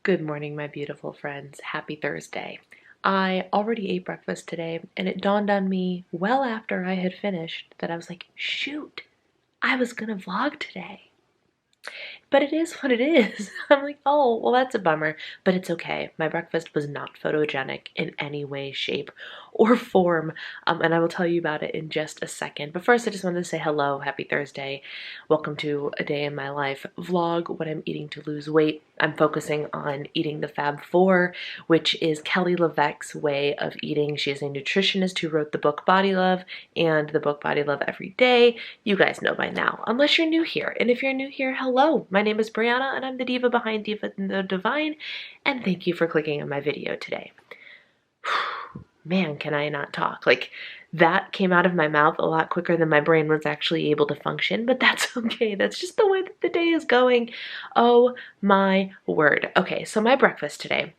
Good morning, my beautiful friends. Happy Thursday. I already ate breakfast today, and it dawned on me well after I had finished that I was like, shoot, I was gonna vlog today. But it is what it is. I'm like, oh, well, that's a bummer, but it's okay. My breakfast was not photogenic in any way, shape, or form, and I will tell you about it in just a second. But first, I just wanted to say hello, happy Thursday. Welcome to a day in my life vlog, what I'm eating to lose weight. I'm focusing on eating the Fab Four, which is Kelly LeVeque's way of eating. She is a nutritionist who wrote the book Body Love and the book Body Love Every Day. You guys know by now, unless you're new here. And if you're new here, hello. My name is Brianna, and I'm the diva behind Diva and the Divine, and thank you for clicking on my video today. Man, can I not talk. Like, that came out of my mouth a lot quicker than my brain was actually able to function, but that's okay. That's just the way that the day is going. Oh my word. Okay, so my breakfast today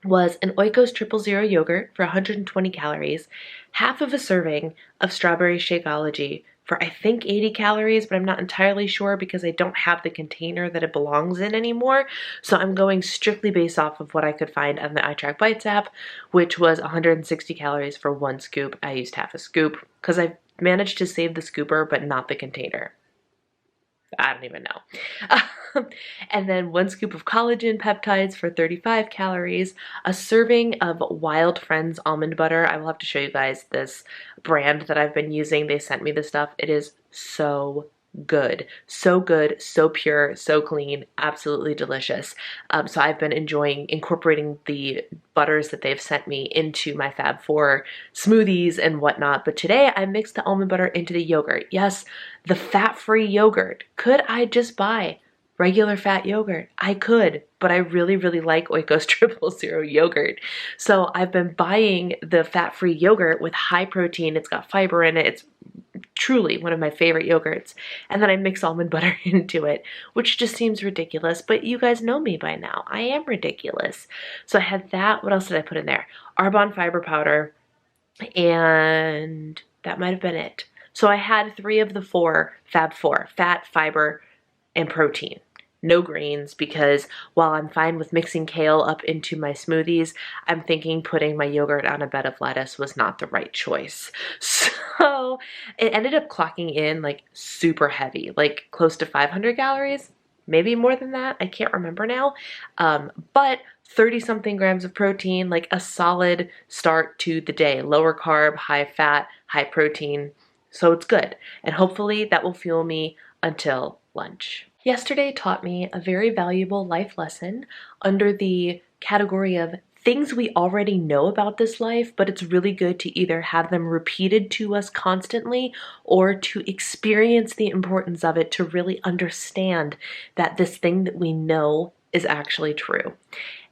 was an Oikos Triple Zero yogurt for 120 calories, half of a serving of strawberry Shakeology for I think 80 calories, but I'm not entirely sure because I don't have the container that it belongs in anymore. So I'm going strictly based off of what I could find on the iTrack Bites app, which was 160 calories for one scoop. I used half a scoop because I managed to save the scooper, but not the container. I don't even know. And then one scoop of collagen peptides for 35 calories, a serving of Wild Friends almond butter. I will have to show you guys this brand that I've been using. They sent me this stuff. It is so good, so pure, so clean, absolutely delicious. So I've been enjoying incorporating the butters that they've sent me into my Fab Four smoothies and whatnot. But today I mixed the almond butter into the yogurt. Yes, the fat-free yogurt. Could I just buy regular fat yogurt? I could, but I really like Oikos Triple Zero yogurt. So I've been buying the fat-free yogurt with high protein. It's got fiber in it. It's truly one of my favorite yogurts. And then I mix almond butter into it, which just seems ridiculous, but you guys know me by now. I am ridiculous. So I had that. What else did I put in there? Arbonne fiber powder, and that might have been it. So I had 3 of the 4 Fab Four: fat, fiber, and protein. No greens, because while I'm fine with mixing kale up into my smoothies, I'm thinking putting my yogurt on a bed of lettuce was not the right choice. So it ended up clocking in like super heavy, like close to 500 calories, maybe more than that. I can't remember now. But 30 something grams of protein, like a solid start to the day. Lower carb, high fat, high protein. So it's good. And hopefully that will fuel me until lunch. Yesterday taught me a very valuable life lesson under the category of things we already know about this life, but it's really good to either have them repeated to us constantly or to experience the importance of it to really understand that this thing that we know is actually true.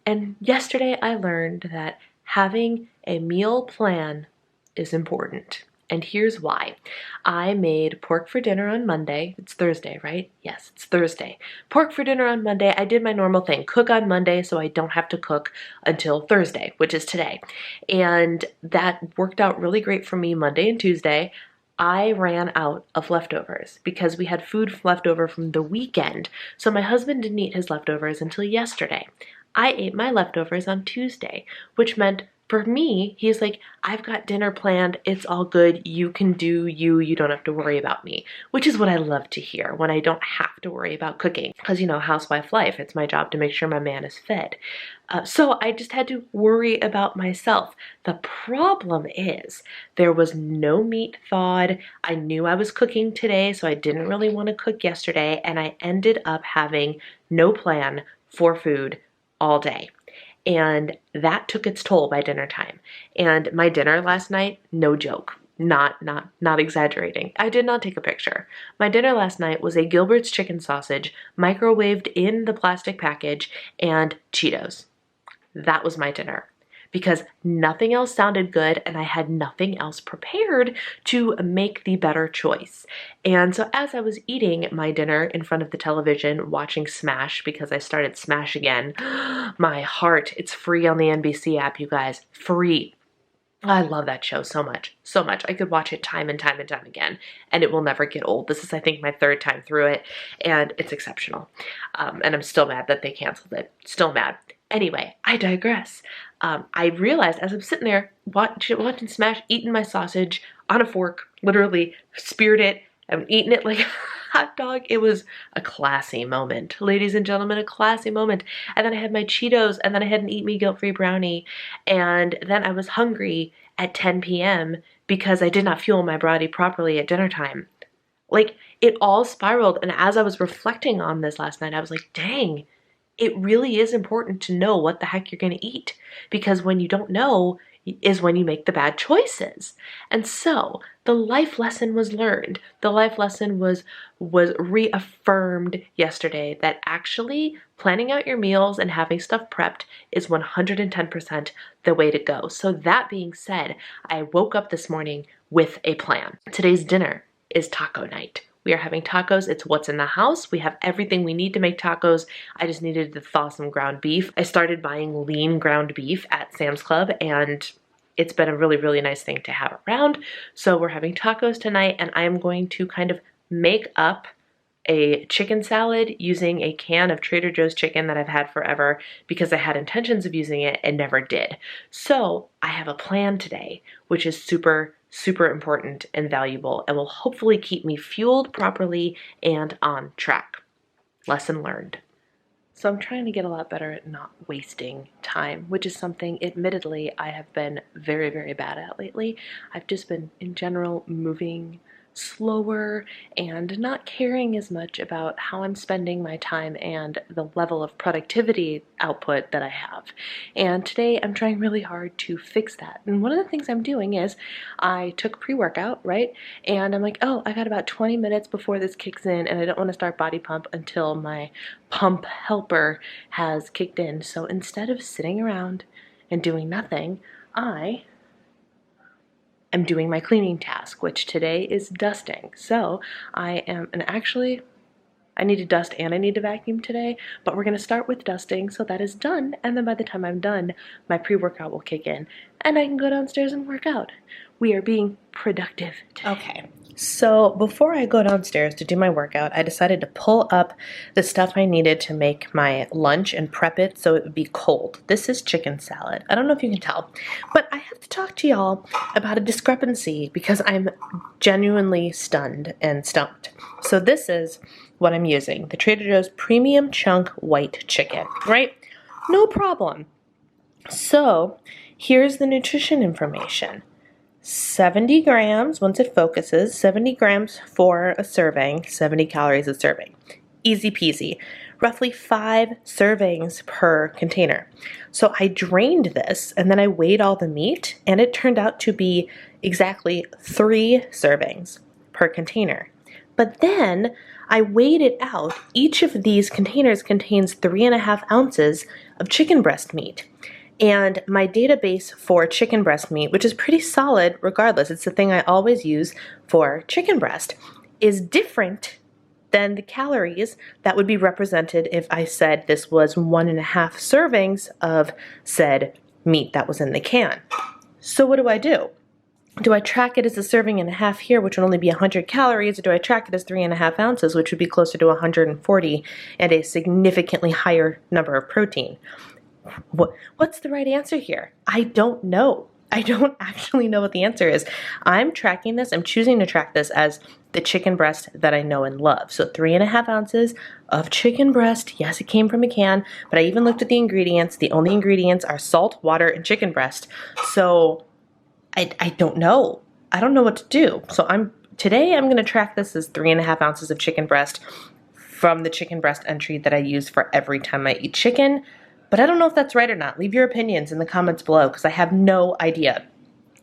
And yesterday I learned that having a meal plan is important. And here's why. I made pork for dinner on Monday. It's Thursday, right? Yes, it's Thursday. Pork for dinner on Monday. I did my normal thing. Cook on Monday so I don't have to cook until Thursday, which is today. And that worked out really great for me Monday and Tuesday. I ran out of leftovers because we had food left over from the weekend. So my husband didn't eat his leftovers until yesterday. I ate my leftovers on Tuesday, which meant for me, he's like, I've got dinner planned. It's all good. You can do you. You don't have to worry about me, which is what I love to hear when I don't have to worry about cooking. Because, you know, housewife life, it's my job to make sure my man is fed. So I just had to worry about myself. The problem is there was no meat thawed. I knew I was cooking today, so I didn't really want to cook yesterday. And I ended up having no plan for food all day. And that took its toll by dinner time. And my dinner last night, no joke, not exaggerating. I did not take a picture. My dinner last night was a Gilbert's chicken sausage, microwaved in the plastic package, and Cheetos. That was my dinner, because nothing else sounded good and I had nothing else prepared to make the better choice. And so as I was eating my dinner in front of the television, watching Smash, because I started Smash again, my heart, it's free on the NBC app, you guys, free. I love that show so much, so much. I could watch it time and time and time again, and it will never get old. This is, I think, my third time through it, and it's exceptional. And I'm still mad that they canceled it. Still mad. Anyway, I digress. I realized as I'm sitting there watching Smash, eating my sausage on a fork, literally speared it, and eating it like a hot dog. It was a classy moment, ladies and gentlemen, a classy moment. And then I had my Cheetos, and then I had an Eat Me Guilt-Free brownie, and then I was hungry at 10 p.m. because I did not fuel my body properly at dinner time. Like, it all spiraled, and as I was reflecting on this last night, I was like, dang, it really is important to know what the heck you're going to eat, because when you don't know is when you make the bad choices. And so the life lesson was learned. The life lesson was reaffirmed yesterday, that actually planning out your meals and having stuff prepped is 110% the way to go. So that being said, I woke up this morning with a plan. Today's dinner is taco night. We are having tacos. It's what's in the house. We have everything we need to make tacos. I just needed to thaw some ground beef. I started buying lean ground beef at Sam's Club, and it's been a really, really nice thing to have around. So we're having tacos tonight, and I am going to kind of make up a chicken salad using a can of Trader Joe's chicken that I've had forever because I had intentions of using it and never did. So I have a plan today, which is super, super important and valuable, and will hopefully keep me fueled properly and on track. Lesson learned. So I'm trying to get a lot better at not wasting time, which is something, admittedly, I have been very, very bad at lately. I've just been, in general, moving slower and not caring as much about how I'm spending my time and the level of productivity output that I have. And today I'm trying really hard to fix that. And one of the things I'm doing is I took pre-workout, right? And I'm like, oh, I got about 20 minutes before this kicks in, and I don't want to start body pump until my pump helper has kicked in. So instead of sitting around and doing nothing, I'm doing my cleaning task, which today is dusting. So I need to dust and I need to vacuum today, but we're gonna start with dusting, so that is done. And then by the time I'm done, my pre-workout will kick in and I can go downstairs and work out. We are being productive today. Okay. So before I go downstairs to do my workout, I decided to pull up the stuff I needed to make my lunch and prep it so it would be cold. This is chicken salad. I don't know if you can tell, but I have to talk to y'all about a discrepancy because I'm genuinely stunned and stumped. So this is what I'm using, the Trader Joe's Premium Chunk White Chicken, right? No problem. So here's the nutrition information. 70 grams, once it focuses, 70 grams for a serving, 70 calories a serving. Easy peasy. Roughly 5 servings per container. So I drained this and then I weighed all the meat, and it turned out to be exactly 3 servings per container. But then I weighed it out. Each of these containers contains 3.5 ounces of chicken breast meat. And my database for chicken breast meat, which is pretty solid regardless, it's the thing I always use for chicken breast, is different than the calories that would be represented if I said this was 1.5 servings of said meat that was in the can. So what do? Do I track it as a serving and a half here, which would only be 100 calories, or do I track it as 3.5 ounces, which would be closer to 140 and a significantly higher number of protein? What's the right answer here? I don't know. I don't actually know what the answer is. I'm tracking this. I'm choosing to track this as the chicken breast that I know and love. So 3.5 ounces of chicken breast. Yes, it came from a can, but I even looked at the ingredients. The only ingredients are salt, water, and chicken breast. So I don't know. I don't know what to do. So today I'm going to track this as 3.5 ounces of chicken breast from the chicken breast entry that I use for every time I eat chicken. But I don't know if that's right or not. Leave your opinions in the comments below because I have no idea,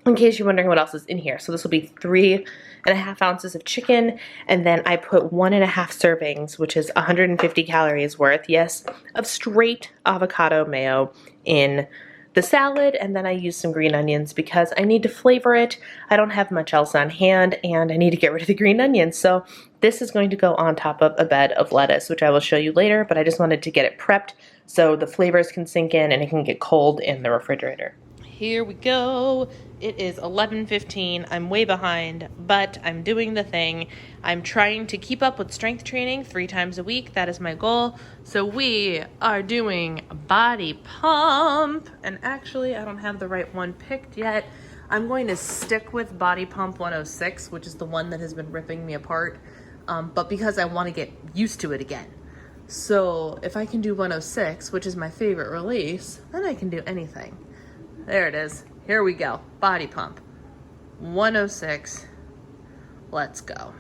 in case you're wondering what else is in here. So this will be 3.5 ounces of chicken, and then I put 1.5 servings, which is 150 calories worth, yes, of straight avocado mayo in the salad, and then I use some green onions because I need to flavor it. I don't have much else on hand, and I need to get rid of the green onions. So this is going to go on top of a bed of lettuce, which I will show you later, but I just wanted to get it prepped so the flavors can sink in and it can get cold in the refrigerator. here we go. It is 11:15. I'm way behind, but I'm doing the thing. I'm trying to keep up with strength training 3 times a week. That is my goal. So we are doing body pump. And actually, I don't have the right one picked yet. I'm going to stick with body pump 106, which is the one that has been ripping me apart. But because I want to get used to it again. So if I can do 106, which is my favorite release, then I can do anything. There it is. Here we go. Body pump. 106. Let's go.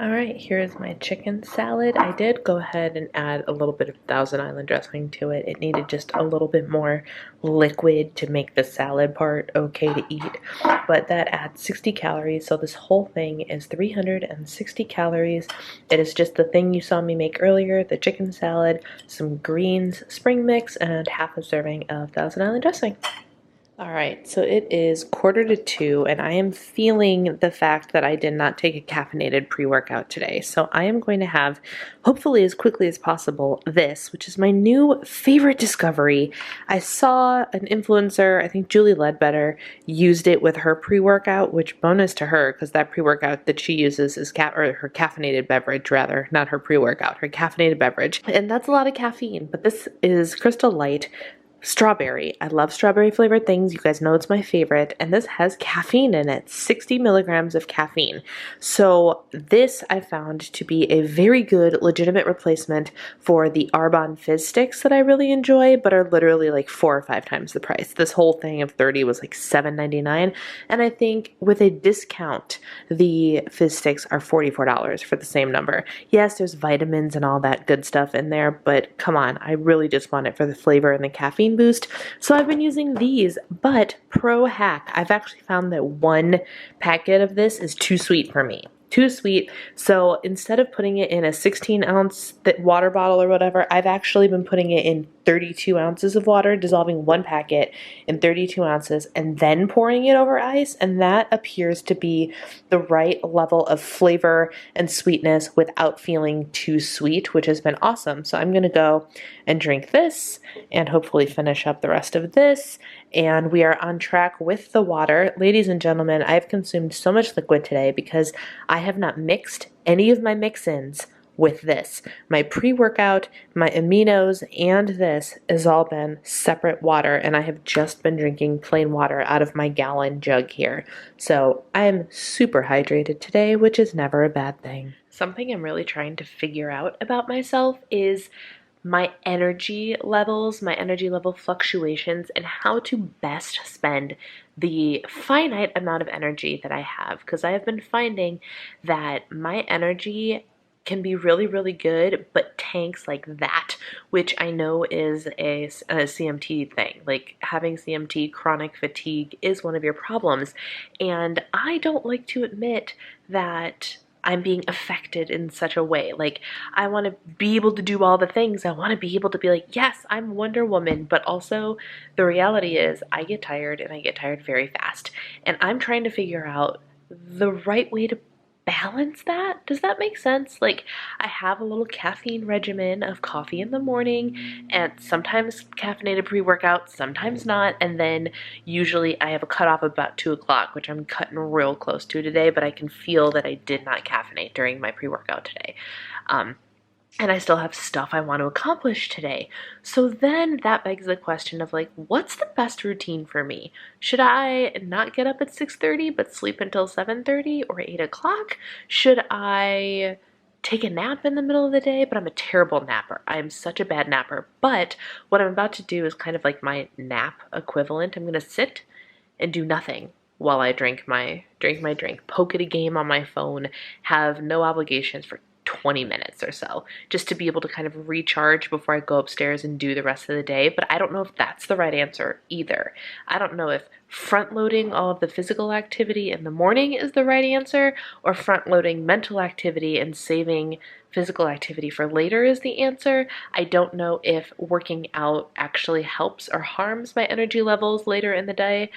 All right, here's my chicken salad. I did go ahead and add a little bit of Thousand Island dressing to it. It needed just a little bit more liquid to make the salad part okay to eat, but that adds 60 calories, so this whole thing is 360 calories. It is just the thing you saw me make earlier, the chicken salad, some greens, spring mix, and half a serving of Thousand Island dressing. All right, so it is 1:45, and I am feeling the fact that I did not take a caffeinated pre-workout today. So I am going to have, hopefully as quickly as possible, this, which is my new favorite discovery. I saw an influencer, I think Julie Ledbetter, used it with her pre-workout, which bonus to her, because that pre-workout that she uses is her caffeinated beverage, rather, not her pre-workout, her caffeinated beverage. And that's a lot of caffeine, but this is Crystal Light. Strawberry. I love strawberry flavored things. You guys know it's my favorite. And this has caffeine in it, 60 milligrams of caffeine. So this I found to be a very good legitimate replacement for the Arbonne Fizz sticks that I really enjoy, but are literally like 4 or 5 times the price. This whole thing of 30 was like $7.99. And I think with a discount, the Fizz sticks are $44 for the same number. Yes, there's vitamins and all that good stuff in there, but come on, I really just want it for the flavor and the caffeine boost. So I've been using these, but pro hack, I've actually found that 1 packet of this is too sweet for me. Too sweet. So instead of putting it in a 16-ounce water bottle or whatever, I've actually been putting it in 32 ounces of water, dissolving 1 packet in 32 ounces, and then pouring it over ice. And that appears to be the right level of flavor and sweetness without feeling too sweet, which has been awesome. So I'm going to go and drink this and hopefully finish up the rest of this. And we are on track with the water. Ladies and gentlemen, I've consumed so much liquid today because I have not mixed any of my mix-ins with this. My pre-workout, my aminos, and this has all been separate water, and I have just been drinking plain water out of my gallon jug here. So I am super hydrated today, which is never a bad thing. Something I'm really trying to figure out about myself is my energy levels, my energy level fluctuations, and how to best spend the finite amount of energy that I have. Because I have been finding that my energy can be really, really good, but tanks like that, which I know is a CMT thing. Like having CMT, chronic fatigue, is one of your problems. And I don't like to admit that I'm being affected in such a way. Like, I want to be able to do all the things. I want to be able to be like, yes, I'm Wonder Woman, but also the reality is I get tired, and I get tired very fast. And I'm trying to figure out the right way to balance that. Does that make sense? Like, I have a little caffeine regimen of coffee in the morning and sometimes caffeinated pre-workout, sometimes not, and then usually I have a cutoff about 2 o'clock, which I'm cutting real close to today, but I can feel that I did not caffeinate during my pre-workout today. And I still have stuff I want to accomplish today. So then that begs the question of like, what's the best routine for me? Should I not get up at 6:30 but sleep until 7:30 or 8 o'clock? Should I take a nap in the middle of the day? But I'm a terrible napper. I'm such a bad napper. But what I'm about to do is kind of like my nap equivalent. I'm going to sit and do nothing while I drink my drink, poke at a game on my phone, have no obligations for 20 minutes or so, just to be able to kind of recharge before I go upstairs and do the rest of the day. But I don't know if that's the right answer either. I don't know if front loading all of the physical activity in the morning is the right answer, or front loading mental activity and saving physical activity for later is the answer. I don't know if working out actually helps or harms my energy levels later in the day.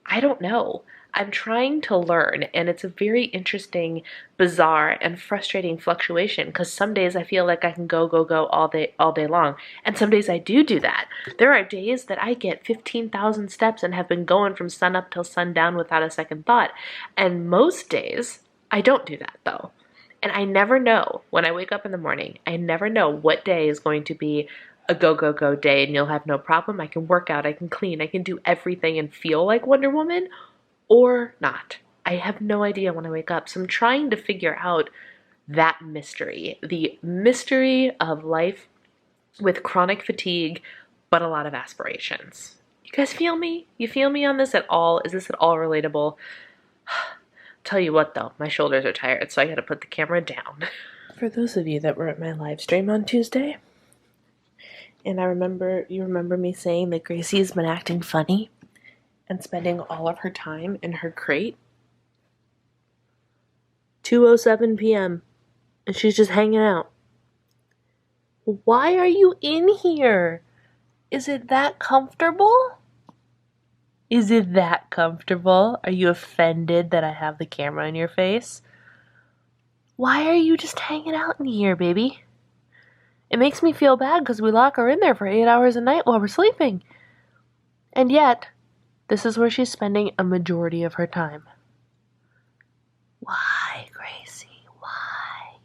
I don't know. I'm trying to learn, and it's a very interesting, bizarre, and frustrating fluctuation because some days I feel like I can go, go, go all day long, and some days I do that. There are days that I get 15,000 steps and have been going from sun up till sundown without a second thought, and most days I don't do that though. And I never know when I wake up in the morning, I never know what day is going to be a go, go, go day, and you'll have no problem. I can work out, I can clean, I can do everything and feel like Wonder Woman, or not. I have no idea when I wake up. So I'm trying to figure out that mystery, the mystery of life with chronic fatigue, but a lot of aspirations. You guys feel me? You feel me on this at all? Is this at all relatable? Tell you what though, my shoulders are tired, so I gotta put the camera down. For those of you that were at my live stream on Tuesday, and you remember me saying that Gracie's been acting funny and spending all of her time in her crate. 2:07 p.m. and she's just hanging out. Why are you in here? Is it that comfortable? Is it that comfortable? Are you offended that I have the camera in your face? Why are you just hanging out in here, baby? It makes me feel bad because we lock her in there for 8 hours a night while we're sleeping. And yet, this is where she's spending a majority of her time. Why, Gracie? Why?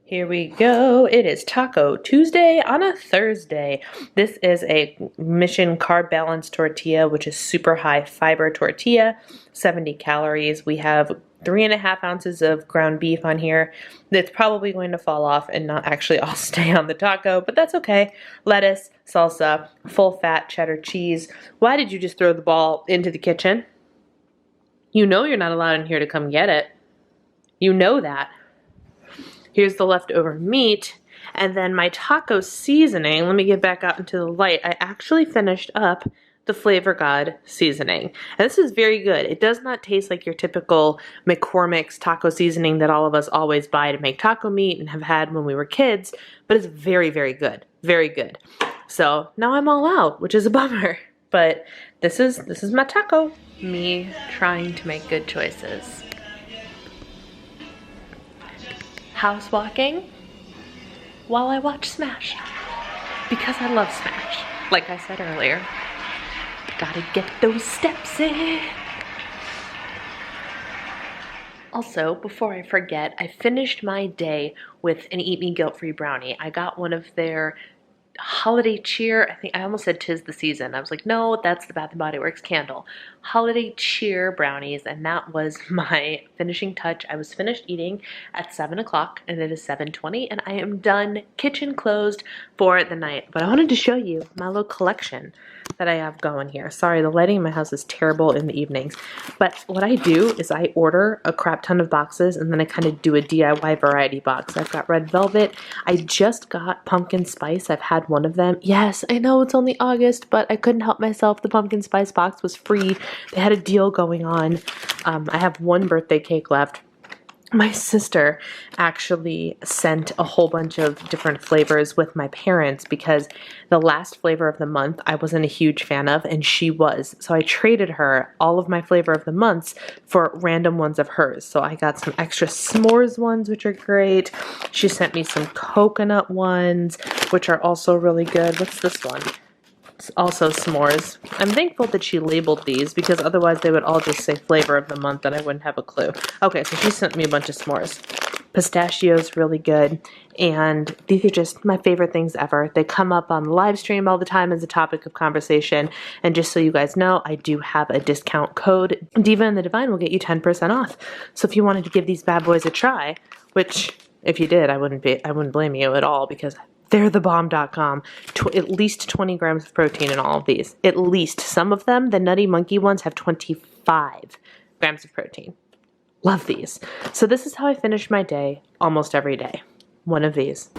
Here we go. It is Taco Tuesday on a Thursday. This is a Mission Carb Balance tortilla, which is super high fiber tortilla, 70 calories. We have 3.5 ounces of ground beef on here. That's probably going to fall off and not actually all stay on the taco, but that's okay. Lettuce, salsa, full fat cheddar cheese. Why did you just throw the ball into the kitchen? You know you're not allowed in here to come get it. You know that. Here's the leftover meat. And then my taco seasoning, let me get back out into the light. I actually finished up the Flavor God seasoning. And this is very good. It does not taste like your typical McCormick's taco seasoning that all of us always buy to make taco meat and have had when we were kids, but it's very, very good. Very good. So now I'm all out, which is a bummer. But this is my taco. Me trying to make good choices. House walking while I watch Smash. Because I love Smash. Like I said earlier. Gotta get those steps in. Also, before I forget, I finished my day with an Eat Me Guilt-Free brownie. I got one of their holiday cheer, I almost said 'tis the season. I was like, no, that's the Bath & Body Works candle. Holiday cheer brownies, and that was my finishing touch. I was finished eating at 7 o'clock, and it is 7:20, and I am done, kitchen closed for the night. But I wanted to show you my little collection that I have going here. Sorry, the lighting in my house is terrible in the evenings. But what I do is I order a crap ton of boxes, and then I kind of do a DIY variety box. I've got red velvet. I just got pumpkin spice. I've had one of them. Yes, I know it's only August, but I couldn't help myself. The pumpkin spice box was free. They had a deal going on. I have one birthday cake left. My sister actually sent a whole bunch of different flavors with my parents because the last flavor of the month I wasn't a huge fan of and she was. So I traded her all of my flavor of the months for random ones of hers. So I got some extra s'mores ones, which are great. She sent me some coconut ones, which are also really good. What's this one? It's also s'mores. I'm thankful that she labeled these because otherwise they would all just say flavor of the month and I wouldn't have a clue. Okay, so she sent me a bunch of s'mores. Pistachio's really good, and these are just my favorite things ever. They come up on the live stream all the time as a topic of conversation, and just so you guys know, I do have a discount code. Diva and the Divine will get you 10% off. So if you wanted to give these bad boys a try, which if you did, I wouldn't blame you at all because they're thebomb.com. At least 20 grams of protein in all of these. At least. Some of them, the Nutty Monkey ones, have 25 grams of protein. Love these. So this is how I finish my day almost every day. One of these.